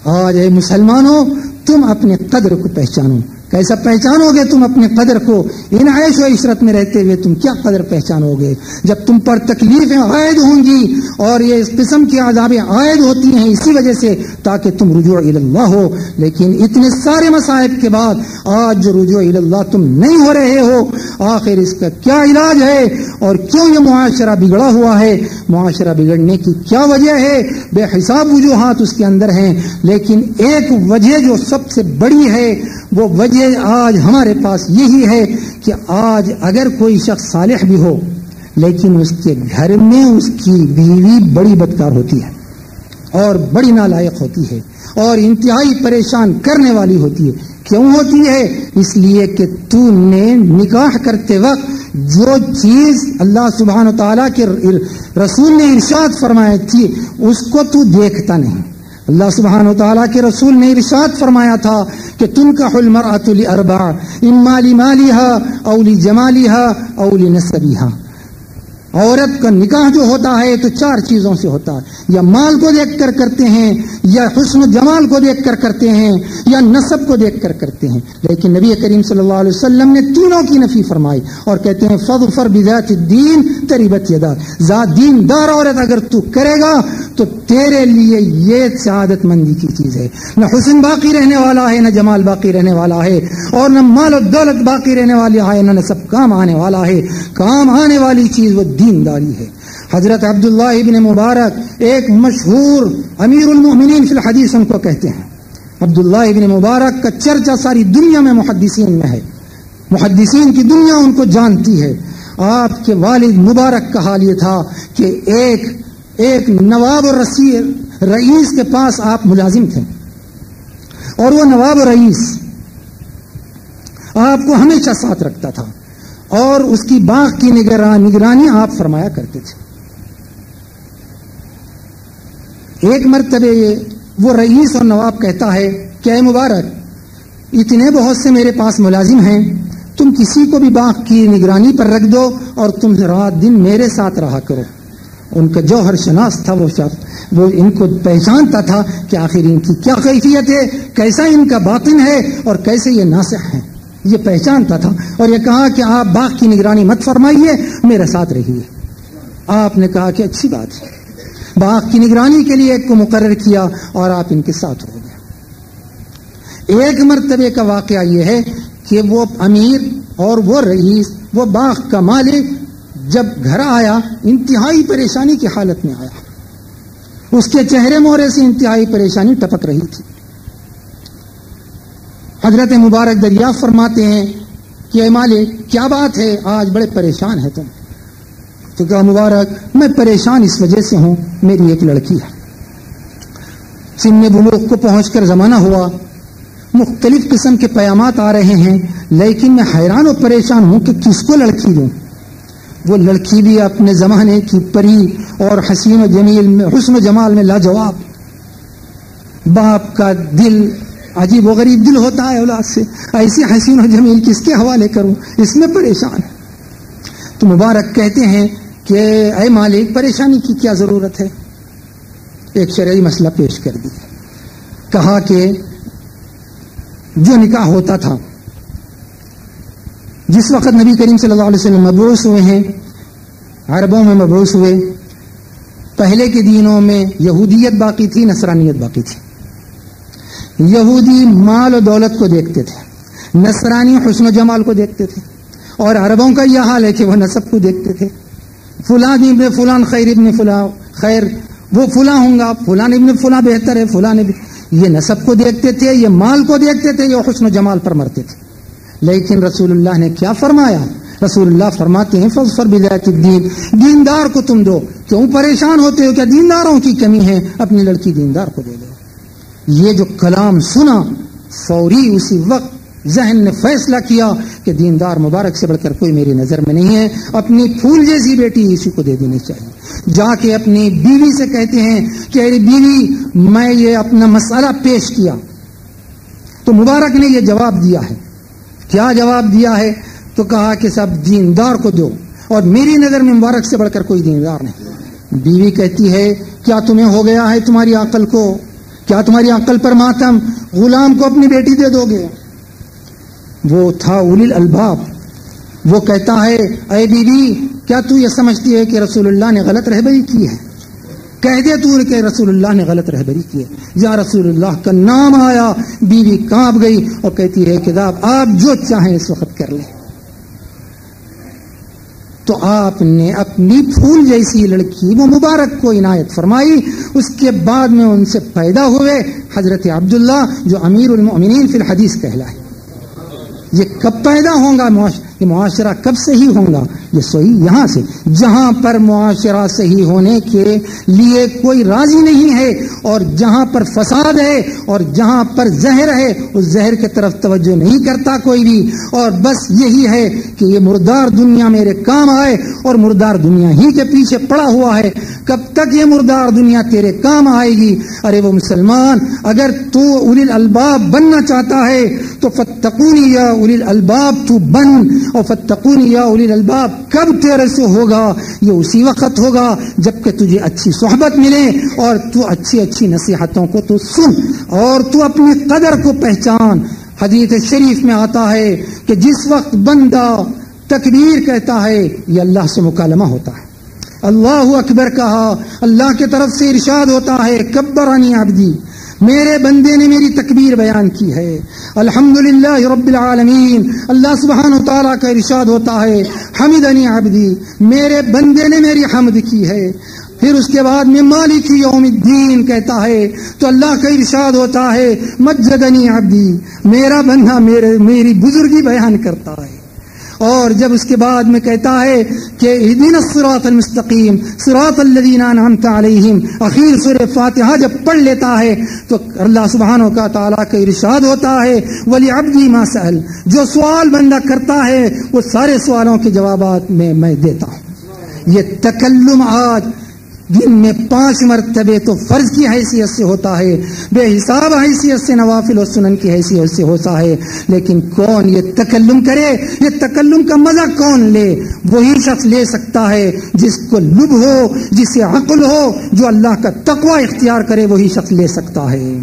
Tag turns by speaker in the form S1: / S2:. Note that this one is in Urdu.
S1: آج اے مسلمانوں تم اپنے قدر کو پہچانو. کیسا پہچانو گے تم اپنے قدر کو؟ ان عیش و عشرت میں رہتے ہوئے تم کیا قدر پہچانو گے جب تم پر تکلیفیں عائد ہوں گی اور یہ اس قسم کی عذابیں عائد ہوتی ہیں اسی وجہ سے تاکہ تم رجوع اللہ ہو. لیکن اتنے سارے مصائب کے بعد آج جو رجوع اللہ تم نہیں ہو رہے ہو، آخر اس کا کیا علاج ہے اور کیوں یہ معاشرہ بگڑا ہوا ہے؟ معاشرہ بگڑنے کی کیا وجہ ہے؟ بے حساب وجوہات اس کے اندر ہیں، لیکن ایک وجہ جو سب سے بڑی ہے وہ وجہ آج ہمارے پاس یہی ہے کہ آج اگر کوئی شخص صالح بھی ہو لیکن اس کے گھر میں اس کی بیوی بڑی بدکار ہوتی ہے اور بڑی نالائق ہوتی ہے اور انتہائی پریشان کرنے والی ہوتی ہے. کیوں ہوتی ہے؟ اس لیے کہ تو نے نکاح کرتے وقت جو چیز اللہ سبحانہ تعالیٰ کے رسول نے ارشاد فرمائی تھی اس کو تو دیکھتا نہیں. اللہ سبحانہ وتعالیٰ کے رسول نے ارشاد فرمایا تھا کہ تنکح المرأة لأربع اما لمالها او لجمالها او لنسبها. عورت کا نکاح جو ہوتا ہے تو 4 چیزوں سے ہوتا ہے، یا مال کو دیکھ کر کرتے ہیں، یا حسن و جمال کو دیکھ کر کرتے ہیں، یا نسب کو دیکھ کر کرتے ہیں. لیکن نبی کریم صلی اللہ علیہ وسلم نے تینوں کی نفی فرمائی اور کہتے ہیں فظفر بذات الدین تربت یداک. ذات دیندار عورت اگر تو کرے گا تو تیرے لیے یہ سعادت مندی کی چیز ہے. نہ حسن باقی رہنے والا ہے، نہ جمال باقی رہنے والا ہے، اور نہ مال و دولت باقی رہنے والی ہے، نہ سب کام آنے والا ہے. کام آنے والی چیز وہ دینداری ہے. حضرت عبداللہ ابن مبارک ایک مشہور امیر المؤمنین فی الحدیث ان کو کہتے ہیں. عبداللہ ابن مبارک کا چرچا ساری دنیا میں محدثین میں ہے، محدثین کی دنیا ان کو جانتی ہے. آپ کے والد مبارک کا حال یہ تھا کہ ایک نواب اور رئیس کے پاس آپ ملازم تھے، اور وہ نواب رئیس آپ کو ہمیشہ ساتھ رکھتا تھا اور اس کی باغ کی نگرانی آپ فرمایا کرتے تھے. ایک مرتبہ وہ رئیس اور نواب کہتا ہے کہ اے مبارک، اتنے بہت سے میرے پاس ملازم ہیں، تم کسی کو بھی باغ کی نگرانی پر رکھ دو اور تم رات دن میرے ساتھ رہا کرو. ان کا جوہر شناس تھا وہ شخص، وہ ان کو پہچانتا تھا کہ آخر ان کی کیا کیفیت ہے، کیسا ان کا باطن ہے اور کیسے یہ ناصح ہیں. یہ پہچانتا تھا اور یہ کہا کہ آپ باغ کی نگرانی مت فرمائیے، میرے ساتھ رہیے. آپ نے کہا کہ اچھی بات ہے. باغ کی نگرانی کے لیے ایک کو مقرر کیا اور آپ ان کے ساتھ ہو گئے. ایک مرتبے کا واقعہ یہ ہے کہ وہ امیر اور وہ رئیس، وہ باغ کا مالک جب گھر آیا انتہائی پریشانی کی حالت میں آیا. اس کے چہرے مورے سے انتہائی پریشانی ٹپک رہی تھی. حضرت مبارک دریافت فرماتے ہیں کہ اے مالک کیا بات ہے، آج بڑے پریشان ہے تم؟ تو کہا مبارک میں پریشان اس وجہ سے ہوں، میری ایک لڑکی ہے، سن بلوغ کو پہنچ کر زمانہ ہوا، مختلف قسم کے پیامات آ رہے ہیں، لیکن میں حیران و پریشان ہوں کہ کس کو لڑکی دوں. وہ لڑکی بھی اپنے زمانے کی پری اور حسین و جمیل میں، حسن و جمال میں لاجواب. باپ کا دل عجیب و غریب دل ہوتا ہے اولاد سے، ایسی حسین و جمیل کس کے حوالے کروں، اس میں پریشان. تو مبارک کہتے ہیں کہ اے مالک پریشانی کی کیا ضرورت ہے. ایک شرعی مسئلہ پیش کر دیا. کہا کہ جو نکاح ہوتا تھا جس وقت نبی کریم صلی اللہ علیہ وسلم مبعوث ہوئے ہیں، عربوں میں مبعوث ہوئے، پہلے کے دینوں میں یہودیت باقی تھی، نصرانیت باقی تھی. یہودی مال و دولت کو دیکھتے تھے، نصرانی حسن و جمال کو دیکھتے تھے، اور عربوں کا یہ حال ہے کہ وہ نسب کو دیکھتے تھے. فلان ابن فلان خیر ابن فلان خیر، وہ فلاں ہوں گا، فلان ابن فلاں بہتر ہے، فلان یہ نسب کو دیکھتے تھے، یہ مال کو دیکھتے تھے، یہ حسن و جمال پر مرتے تھے. لیکن رسول اللہ نے کیا فرمایا؟ رسول اللہ فرماتے ہیں فظفر بذات الدین، دیندار کو تم دو. کیوں پریشان ہوتے ہو؟ کیا دینداروں کی کمی ہے؟ اپنی لڑکی دیندار کو دے دو. یہ جو کلام سنا فوری اسی وقت ذہن نے فیصلہ کیا کہ دیندار مبارک سے بڑھ کر کوئی میری نظر میں نہیں ہے، اپنی پھول جیسی بیٹی اسی کو دے دینی چاہیے. جا کے اپنی بیوی سے کہتے ہیں کہ اے بیوی میں یہ اپنا مسئلہ پیش کیا. تو مبارک نے یہ جواب دیا ہے. کیا جواب دیا ہے؟ تو کہا کہ سب دیندار کو دو، اور میری نظر میں مبارک سے بڑھ کر کوئی دیندار نہیں. بیوی کہتی ہے کیا تمہیں ہو گیا ہے تمہاری عقل کو؟ کیا تمہاری عقل پر ماتم غلام کو اپنی بیٹی دے دو گے؟ وہ تھا اولی الالباب، وہ کہتا ہے اے بیوی کیا تو یہ سمجھتی ہے کہ رسول اللہ نے غلط رہبری کی ہے؟ کہہ دے تو کہ رسول اللہ نے غلط رہبری کی ہے۔ یا رسول اللہ کا نام آیا، بیوی کانپ گئی اور کہتی ہے کہ آپ جو چاہیں اس وقت کر لیں۔ تو آپ نے اپنی پھول جیسی لڑکی وہ مبارک کو عنایت فرمائی۔ اس کے بعد میں ان سے پیدا ہوئے حضرت عبداللہ جو امیر المؤمنین فی الحدیث کہلائے۔ یہ کب پیدا ہوں گا؟ یہ معاشرہ کب صحیح ہوگا؟ یہ صحیح یہاں سے، جہاں پر معاشرہ صحیح ہونے کے لیے کوئی راضی نہیں ہے اور جہاں پر فساد ہے اور جہاں پر زہر ہے اس زہر کی طرف توجہ نہیں کرتا کوئی بھی، اور بس یہی ہے کہ یہ مردار دنیا میرے کام آئے اور مردار دنیا ہی کے پیچھے پڑا ہوا ہے۔ کب تک یہ مردار دنیا تیرے کام آئے گی؟ ارے وہ مسلمان، اگر تو اولی الالباب بننا چاہتا ہے تو فتقونی یا اولی الالباب تو بن، اور فتقونی یا اولی الالباب کب تیرے سے ہوگا؟ یہ اسی وقت ہوگا جب کہ تجھے اچھی صحبت ملے اور تو اچھی اچھی نصیحتوں کو تو سن اور تو اپنی قدر کو پہچان۔ حدیث شریف میں آتا ہے کہ جس وقت بندہ تکبیر کہتا ہے یہ اللہ سے مکالمہ ہوتا ہے، اللہ اکبر کہا، اللہ کی طرف سے ارشاد ہوتا ہے کبرنی عبدی، میرے بندے نے میری تکبیر بیان کی ہے، الحمدللہ رب العالمین، اللہ سبحانہ و تعالیٰ کا ارشاد ہوتا ہے حمدنی عبدی، میرے بندے نے میری حمد کی ہے۔ پھر اس کے بعد میں مالک یوم الدین کہتا ہے تو اللہ کا ارشاد ہوتا ہے مجدنی عبدی، میرا بندہ میری بزرگی بیان کرتا ہے۔ اور جب اس کے بعد میں کہتا ہے کہ اہدنا الصراط المستقیم صراط الذین انعمت علیہم، اخیر سورہ فاتحہ جب پڑھ لیتا ہے تو اللہ سبحانہ و تعالیٰ کا ارشاد ہوتا ہے وَلِعَبْدِي مَا سَأَلَ، جو سوال بندہ کرتا ہے وہ سارے سوالوں کے جوابات میں دیتا ہوں۔ یہ تکلم آج دن میں 5 مرتبے تو فرض کی حیثیت سے ہوتا ہے، بے حساب حیثیت سے نوافل و سنن کی حیثیت سے ہوتا ہے، لیکن کون یہ تکلم کرے؟ یہ تکلم کا مزہ کون لے؟ وہی شخص لے سکتا ہے جس کو لب ہو، جسے عقل ہو، جو اللہ کا تقوی اختیار کرے، وہی شخص لے سکتا ہے۔